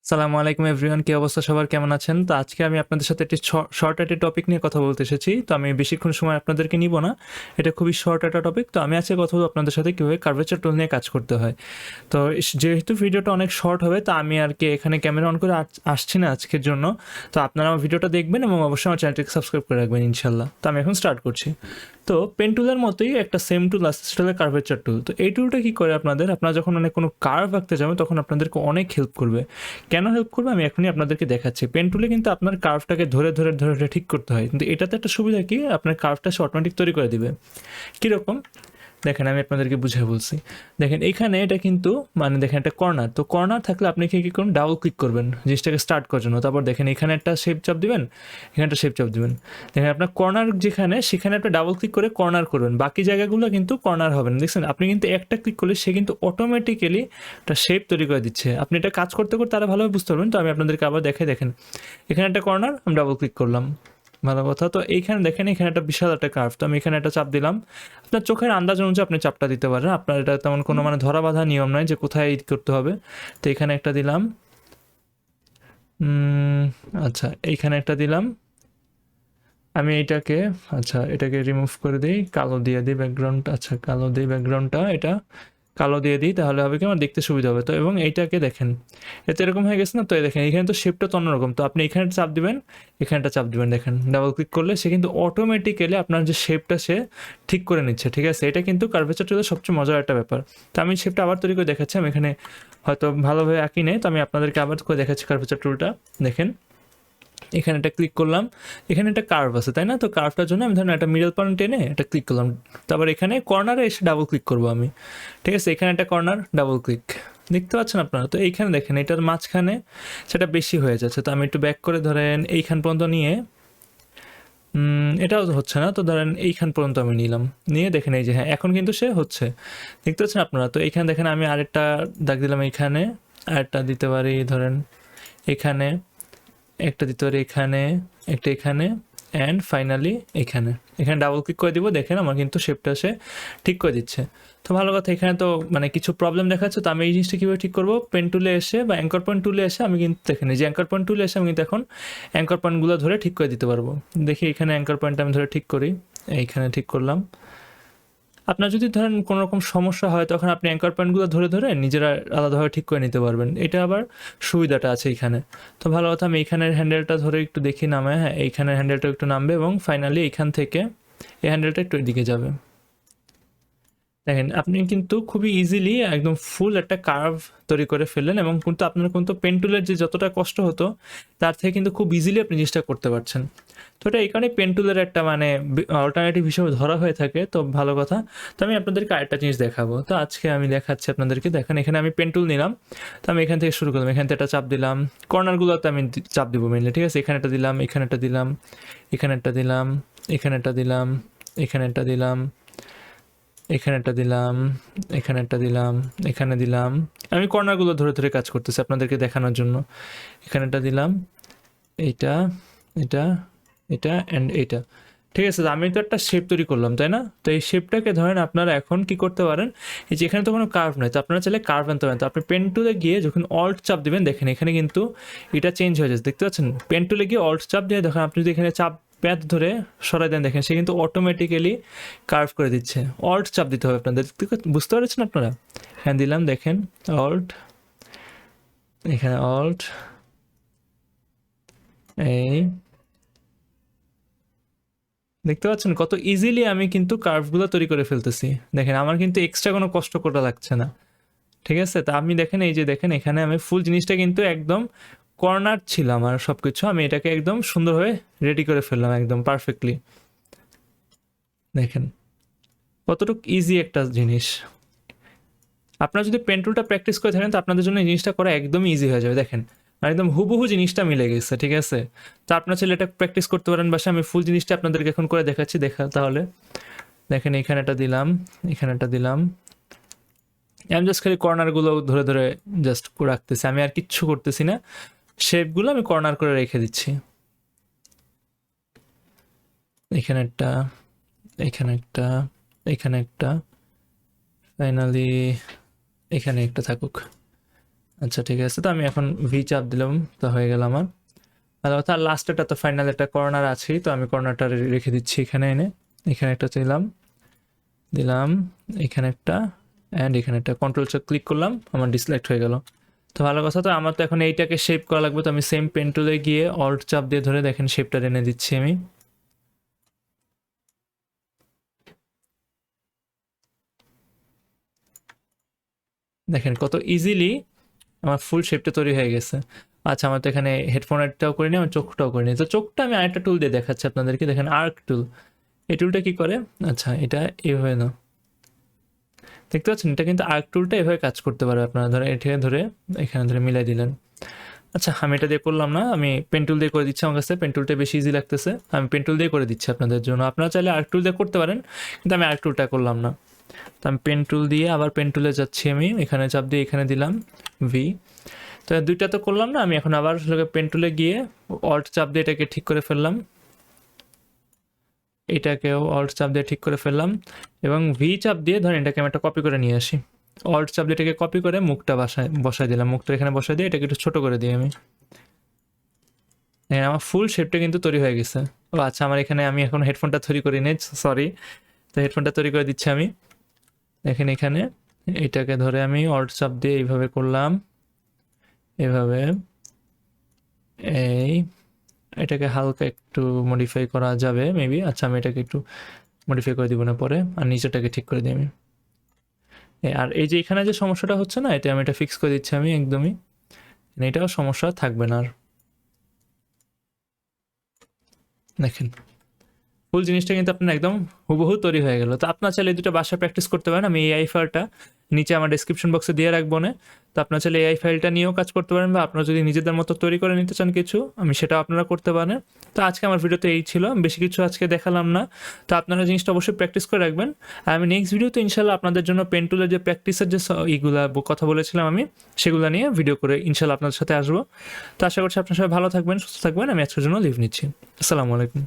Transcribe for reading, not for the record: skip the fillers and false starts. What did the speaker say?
সালামু আলাইকুম এভরিওয়ান, কি অবস্থা সবার, কেমন আছেন? তো আজকে আমি আপনাদের সাথে একটি শর্ট একটা টপিক নিয়ে কথা বলতে এসেছি। তো আমি বেশিক্ষণ সময় আপনাদেরকে নিব না, এটা খুবই শর্ট একটা টপিক। তো আমি আজকে কথা বলবো আপনাদের সাথে কীভাবে কার্ভেচার টুল নিয়ে কাজ করতে হয়। তো যেহেতু ভিডিওটা অনেক শর্ট হবে, তো আমি আর কি এখানে ক্যামেরা অন করে আসছি না আজকের জন্য। তো আপনারা আমার ভিডিওটা দেখবেন এবং অবশ্যই আমার চ্যানেলটিকে সাবস্ক্রাইব করে রাখবেন ইনশাল্লাহ। তো আমি এখন স্টার্ট করছি। তো পেন টুলের মতোই একটা সেম টুল আছে, সেটা হলো কার্ভেচার টুল। তো এই টুলটা কী করে আপনারা যখন কোনো কার্ভ আঁকতে যাবেন তখন আপনাদেরকে অনেক হেল্প করবে। কেন হেল্প করবে আমি এখনই আপনাদেরকে দেখাচ্ছি। পেন টুলে কিন্তু আপনার কার্ভটাকে ধরে ধরে ধরে ধরে ঠিক করতে হয়, কিন্তু এটাতে একটা সুবিধা কি, আপনার কার্ভটা সে অটোমেটিক তৈরি করে দিবে। কীরকম দেখেন, আমি আপনাদেরকে বুঝিয়ে বলছি। দেখেন এইখানে এটা কিন্তু দেখেন একটা কর্নার, তো কর্নার থাকলে আপনি কী করুন, ডাবল ক্লিক করবেন জিনিসটাকে স্টার্ট করার জন্য। তারপর দেখেন এখানে একটা শেপ চাপ দিবেন, এখানে একটা শেপ চাপ দিবেন। দেখেন আপনার কর্নার যেখানে, সেখানে একটা ডাবল ক্লিক করে কর্নার করবেন, বাকি জায়গাগুলো কিন্তু কর্নার হবে না। দেখছেন, আপনি কিন্তু একটা ক্লিক করলে সে কিন্তু অটোমেটিক্যালি একটা শেপ তৈরি করে দিচ্ছে। আপনি এটা কাজ করতে করতে তারা ভালোভাবে বুঝতে পারবেন। তো আমি আপনাদেরকে আবার দেখেন এখানে একটা কর্নার, আমি ডাবল ক্লিক করলাম, ভালো কথা। তো এইখানে দেখেন, এখানে একটা বিশাল একটা কার্ভ, তো আমি এখানে একটা চাপ দিলাম। আপনার চোখের আন্দাজ অনুযায়ী আপনি চাপটা দিতে পারেন, আপনার এটা তেমন কোনো ধরা বাঁধা নিয়ম নয় যে কোথায় এডিট করতে হবে। তো এখানে একটা দিলাম, আচ্ছা এইখানে একটা দিলাম। আমি এইটাকে, আচ্ছা এটাকে রিমুভ করে দিই, কালো দিয়ে দিই ব্যাকগ্রাউন্ডটা। আচ্ছা কালো দিই ব্যাকগ্রাউন্ডটা, এটা কালো দিয়ে দিই, তাহলে হবে কি আমার দেখতে সুবিধা হবে। তো এবং এইটাকে দেখেন, এতে এরকম হয়ে গেছে না? তো দেখেন এখানে তো শেপটা তো অন্যরকম। তো আপনি এখানে চাপ দিবেন, এখানটা চাপ দিবেন, দেখেন ডাবল ক্লিক করলে সে কিন্তু অটোমেটিক্যালি আপনার যে শেপটা সে ঠিক করে নিচ্ছে। ঠিক আছে, এটা কিন্তু কার্ভেচার টুলের সবচেয়ে মজার একটা ব্যাপার। তো আমি শেপটা আবার তৈরি করে দেখাচ্ছি। আমি এখানে হয়তো ভালোভাবে আঁকি নেই, তো আমি আপনাদেরকে আবার করে দেখাচ্ছি কার্ভেচার টুলটা। দেখেন এখানে একটা ক্লিক করলাম, এখানে একটা কার্ভ আছে তাই না? তো কার্ভটার জন্য আমি ধরেন একটা মিডল পয়েন্ট টেনে এটা ক্লিক করলাম। তারপর এখানে কর্নারে এসে ডাবল ক্লিক করবো আমি। ঠিক আছে, এখানে একটা কর্নার, ডাবল ক্লিক, দেখতে পাচ্ছেন আপনারা? তো এইখানে দেখেন এটার মাঝখানে সেটা বেশি হয়ে যাচ্ছে। তো আমি একটু ব্যাক করে ধরেন এইখান পর্যন্ত নিয়ে, এটাও হচ্ছে না, তো ধরেন এইখান পর্যন্ত আমি নিলাম, নিয়ে দেখেন এই যে হ্যাঁ এখন কিন্তু সে হচ্ছে, দেখতে পাচ্ছেন আপনারা? তো এইখানে দেখেন আমি আরেকটা দাগ দিলাম, এইখানে আরেকটা দিতে পারি, ধরেন এখানে একটা দিতে পারি, এখানে একটা, এখানে, অ্যান্ড ফাইনালি এখানে। এখানে ডাবল ক্লিক করে দিব, দেখেন আমার কিন্তু শেপটা সে ঠিক করে দিচ্ছে। তো ভালো কথা, এখানে তো কিছু প্রবলেম দেখাচ্ছে। তো আমি এই জিনিসটা কীভাবে ঠিক করবো, পেন টুলে এসে বা অ্যাঙ্কর পয়েন্ট টুলে এসে আমি কিন্তু দেখেন এই যে অ্যাঙ্কর পয়েন্ট টুলে এসে আমি কিন্তু এখন অ্যাঙ্কর পয়েন্টগুলো ধরে ঠিক করে দিতে পারবো। দেখি এখানে অ্যাঙ্কর পয়েন্টটা আমি ধরে ঠিক করি, এইখানে ঠিক করলাম। আপনার যদি ধরেন কোনো রকম সমস্যা হয়, তখন আপনি অ্যাঙ্কর পয়েন্টগুলো ধরে ধরে নিজেরা আলাদাভাবে ঠিক করে নিতে পারবেন। এটা আবার সুবিধাটা আছে এইখানে। তো ভালো কথা, আমি এইখানের হ্যান্ডেলটা ধরে একটু দেখি নামায়, হ্যাঁ এইখানের হ্যান্ডেলটা একটু নামবে এবং ফাইনালি এইখান থেকে এই হ্যান্ডেলটা একটু এদিকে যাবে। দেখেন আপনি কিন্তু খুবই ইজিলি একদম ফুল একটা কার্ভ তৈরি করে ফেললেন, এবং কিন্তু আপনার কিন্তু পেন টুলের যে যতটা কষ্ট হতো তার থেকে কিন্তু খুব ইজিলি আপনি জিনিসটা করতে পারছেন। তো এটা এই কারণে পেন টুলের একটা অল্টারনেটিভ হিসেবে ধরা হয়ে থাকে। তো ভালো কথা। তো আমি আপনাদেরকে আরেকটা জিনিস দেখাবো। তো আজকে আমি দেখাচ্ছি আপনাদেরকে, দেখেন এখানে আমি পেন টুল নিলাম। তো আমি এখান থেকে শুরু করলাম, এখান থেকে একটা চাপ দিলাম, কর্নারগুলোতে আমি চাপ দিব মেনলি। ঠিক আছে, এখানে একটা দিলাম, এখানে একটা দিলাম, এখানে একটা দিলাম, এখানে একটা দিলাম, এখানে একটা দিলাম, এখানে একটা দিলাম, এখানে একটা দিলাম, এখানে দিলাম। আমি কর্নারগুলো ধরে ধরে কাজ করতেছি আপনাদেরকে দেখানোর জন্য। এখানে একটা দিলাম, এইটা, এটা, এটা অ্যান্ড এইটা। ঠিক আছে, আমি তো একটা শেপ তৈরি করলাম তাই না? তো এই শেপটাকে ধরেন আপনারা এখন কি করতে পারেন, এই যে এখানে তো কোনো কার্ভ নেই, তো আপনারা চাইলে কার্ভ আনতে পারেন। তো আপনি পেন টুলে গিয়ে যখন অল্ট চাপ দিবেন, দেখেন এখানে কিন্তু এটা চেঞ্জ হয়ে যাচ্ছে, দেখতে পাচ্ছেন? পেন টুলে গিয়ে অল্ট চাপ দিয়ে দেখেন, আপনি যদি এখানে চাপ প্যাদ ধরে সরাই দেন, দেখেন সে কিন্তু অটোমেটিক্যালি কার্ভ করে দিচ্ছে। অল্ট চাপ দিতে হবে আপনাদের, বুঝতে পারছেন আপনারা? হ্যাঁ দিলাম, দেখেন অল্ট, এখানে অল্ট, এই দেখতে পাচ্ছেন কত ইজিলি আমি কিন্তু কার্ভগুলো তৈরি করে ফেলতেছি। দেখেন আমার কিন্তু এক্সট্রা কোনো কষ্ট করা লাগছে না। ঠিক আছে, তা আপনি দেখেন এই যে দেখেন এখানে আমি ফুল জিনিসটা কিন্তু একদম কর্নার ছিল আমার সব কিছু, আমি এটাকে একদম সুন্দরভাবে রেডি করে ফেললাম একদম পারফেক্টলি। দেখেন কতটুকু ইজি একটা জিনিস। আপনারা যদি পেন টুলটা প্র্যাকটিস করে থাকেন, তো আপনাদের জন্য এই জিনিসটা করা একদমই ইজি হয়ে যাবে। দেখেন একদম হুবহু জিনিসটা মিলে গেছে। ঠিক আছে, তো আপনার ছেলে এটা প্র্যাকটিস করতে পারেন বাসায়। আমি ফুল জিনিসটা আপনাদেরকে এখন করে দেখাচ্ছি, তাহলে দেখেন এখানে একটা দিলাম, এখানে একটা দিলাম, আমি জাস্ট খালি কর্নারগুলো ধরে ধরে জাস্ট রাখতেছি, আমি আর কিচ্ছু করতেছি না। শেপগুলো আমি কর্নার করে রেখে দিচ্ছি। এখানে একটা, এখানে একটা, এখানে একটা, ফাইনালি এখানে একটা থাকুক। আচ্ছা ঠিক আছে, তো আমি এখন ভি চাপ দিলাম, তো হয়ে গেল আমার ভালো কথা। লাস্টেরটা তো ফাইনাল একটা কর্নার আছেই, তো আমি কর্নারটা রেখে দিচ্ছি এখানে এনে, এখানে একটা দিলাম দিলাম, এখানে একটা, অ্যান্ড এখানে একটা, কন্ট্রোল চেক ক্লিক করলাম, আমার ডিসলেক্ট হয়ে গেল। তো ভালো কথা, তো আমার তো এখন এইটাকে শেপ করা লাগবে, তো আমি সেম পেন টুলে গিয়ে অল্ট চাপ দিয়ে ধরে দেখেন শেপটা এনে দিচ্ছি আমি। দেখেন কত ইজিলি আমার ফুল শেপটা তৈরি হয়ে গেছে। আচ্ছা আমার তো এখানে হেডফোনেরটাও করে নিই, আমার চোখটাও করে নিই। তো চোখটা আমি আরেকটা টুল দিয়ে দেখাচ্ছি আপনাদেরকে, দেখেন আর্ক টুল। এই টুলটা কি করে, আচ্ছা এটা এভাবে না, দেখতে পাচ্ছেন এটা কিন্তু আর্ক টুলটা এভাবে কাজ করতে পারে। আপনারা ধরে এটা ধরে এখানে ধরে মিলাই দিলেন। আচ্ছা আমি এটা দিয়ে করলাম না, আমি পেন টুল দিয়ে করে দিচ্ছি, আমার কাছে পেন টুলটা বেশি ইজি লাগতেছে, আমি পেন টুল দিয়ে করে দিচ্ছি আপনাদের জন্য। আপনারা চাইলে আর্ক টুল দিয়ে করতে পারেন, কিন্তু আমি আর্ক টুলটা করলাম না। তো আমি পেন টুল দিয়ে আবার পেন টুলে যাচ্ছি, আমি এখানে চাপ দিয়ে এখানে দিলাম ভি। তো দুইটা তো করলাম না, আমি এখন আবার পেন টুলে গিয়ে অল্ট চাপ দিয়ে এটাকে ঠিক করে ফেললাম, এটাকেও অল্ট চাপ দিয়ে ঠিক করে ফেললাম, এবং ভি চাপ দিয়ে ধরেন এটাকে আমি একটা কপি করে নিয়ে আসি। অল্ট চাপ দিয়ে এটাকে কপি করে মুখটা বসায় দিলাম, মুখটা এখানে বসায় দিয়ে এটাকে একটু ছোট করে দিই আমি। হ্যাঁ আমার ফুল শেপটা কিন্তু তৈরি হয়ে গেছে। ও আচ্ছা আমার এখানে আমি এখন হেডফোনটা তৈরি করি নি, সরি। তো হেডফোনটা তৈরি করে দিচ্ছি আমি, দেখেন এখানে এটাকে ধরে আমি অল্ট চাপ দিয়ে এইভাবে করলাম, এভাবে এই, এটাকে হালকা একটু মডিফাই করা যাবে মেবি। আচ্ছা আমি এটাকে একটু মডিফাই করে দিব না পরে, আর নিচেটাকে ঠিক করে দিই আমি। আর এই যে এখানে যে সমস্যাটা হচ্ছে না, এটা আমি এটা ফিক্স করে দিচ্ছি আমি একদমই, এটাও সমস্যা থাকবে না আর। দেখেন ফুল জিনিসটা কিন্তু আপনার একদম হুবহু তৈরি হয়ে গেল। তো আপনার চাইলে এই দুটো বাসায় প্র্যাকটিস করতে পারেন, আমি এআই ফাইলটা নিচে আমার ডেসক্রিপশন বক্সে দিয়ে রাখবো না। তো আপনার চাইলে এআই ফাইলটা নিয়েও কাজ করতে পারেন, বা আপনারা যদি নিজেদের মতো তৈরি করে নিতে চান কিছু, আমি সেটাও আপনারা করতে পারেন। তো আজকে আমার ভিডিওতে এই ছিল, বেশি কিছু আজকে দেখালাম না। তো আপনারা জিনিসটা অবশ্যই প্র্যাকটিস করে রাখবেন। আর আমি নেক্সট ভিডিওতে ইনশাল্লাহ আপনাদের জন্য পেন টুলের যে প্র্যাকটিসের যে এইগুলা কথা বলেছিলাম আমি, সেগুলো নিয়ে ভিডিও করে ইনশাল্লাহ আপনাদের সাথে আসবো। তো আশা করছি আপনার সবাই ভালো থাকবেন, সুস্থ থাকবেন। আমি আজকের জন্য লিভ নিচ্ছি। আসসালামু আলাইকুম।